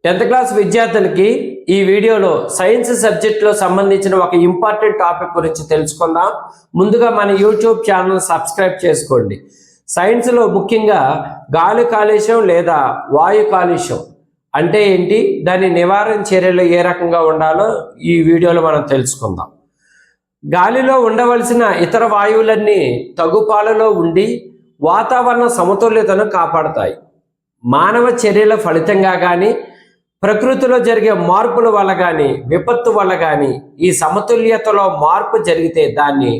10th class విద్యార్థులకి ఈ వీడియోలో సైన్స్ సబ్జెక్ట్లో సంబంధించిన ఒక ఇంపార్టెంట్ టాపిక్ గురించి తెలుసుకుందాం. ముందుగా మన యూట్యూబ్ ఛానల్ సబ్స్క్రైబ్ చేసుకోండి. సైన్స్లో ముఖ్యంగా గాలి కాలుష్యం లేదా వాయు కాలుష్యం అంటే ఏంటి, దాని నివారణ చర్యలు ఏ రకంగా ఉండాలో ఈ వీడియోలో మనం తెలుసుకుందాం. గాలిలో ఉండవలసిన ఇతర వాయువులన్నీ తగుపాలలో ఉండి వాతావరణ సమతుల్యతను కాపాడతాయి. మానవ చర్యల ఫలితంగా కానీ ప్రకృతిలో జరిగే మార్పుల వల్ల కానీ విపత్తు వల్ల కానీ ఈ సమతుల్యతలో మార్పు జరిగితే దాన్ని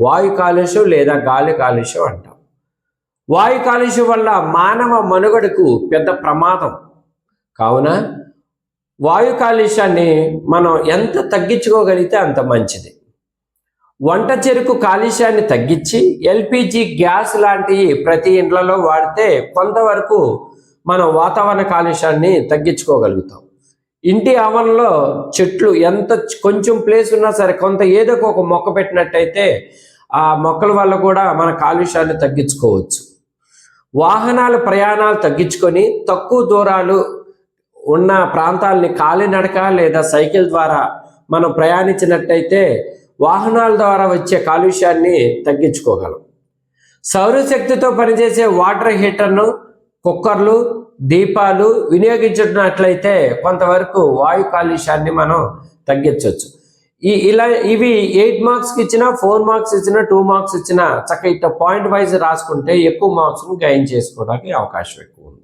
వాయు కాలుష్యం లేదా గాలి కాలుష్యం అంటాం. వాయు కాలుష్యం వల్ల మానవ మనుగడకు పెద్ద ప్రమాదం. కావున వాయు కాలుష్యాన్ని మనం ఎంత తగ్గించుకోగలిగితే అంత మంచిది. వంట చెరుకు కాలుష్యాన్ని తగ్గించి ఎల్పిజి గ్యాస్ లాంటివి ప్రతి ఇండ్లలో వాడితే కొంతవరకు మనం వాతావరణ కాలుష్యాన్ని తగ్గించుకోగలుగుతాం. ఇంటి ఆవరణలో చెట్లు ఎంత కొంచెం ప్లేస్ ఉన్నా సరే కొంత ఏదో ఒక మొక్క పెట్టినట్టయితే ఆ మొక్కల వల్ల కూడా మన కాలుష్యాన్ని తగ్గించుకోవచ్చు. వాహనాల ప్రయాణాలు తగ్గించుకొని తక్కువ దూరాలు ఉన్న ప్రాంతాలని కాలినడక లేదా సైకిల్ ద్వారా మనం ప్రయాణించినట్టయితే వాహనాల ద్వారా వచ్చే కాలుష్యాన్ని తగ్గించుకోగలం. సౌరశక్తితో పనిచేసే వాటర్ హీటర్ను, కుక్కర్లు, దీపాలు వినియోగించున్నట్లయితే కొంతవరకు వాయు కాలుష్యాన్ని మనం తగ్గించవచ్చు. ఇవి 8 మార్క్స్కి ఇచ్చినా, 4 మార్క్స్ ఇచ్చినా, 2 మార్క్స్ ఇచ్చినా చక్కగా ఇట్లా పాయింట్ వైజ్ రాసుకుంటే ఎక్కువ మార్క్స్ను గెయిన్ చేసుకోవడానికి అవకాశం ఎక్కువ ఉంది.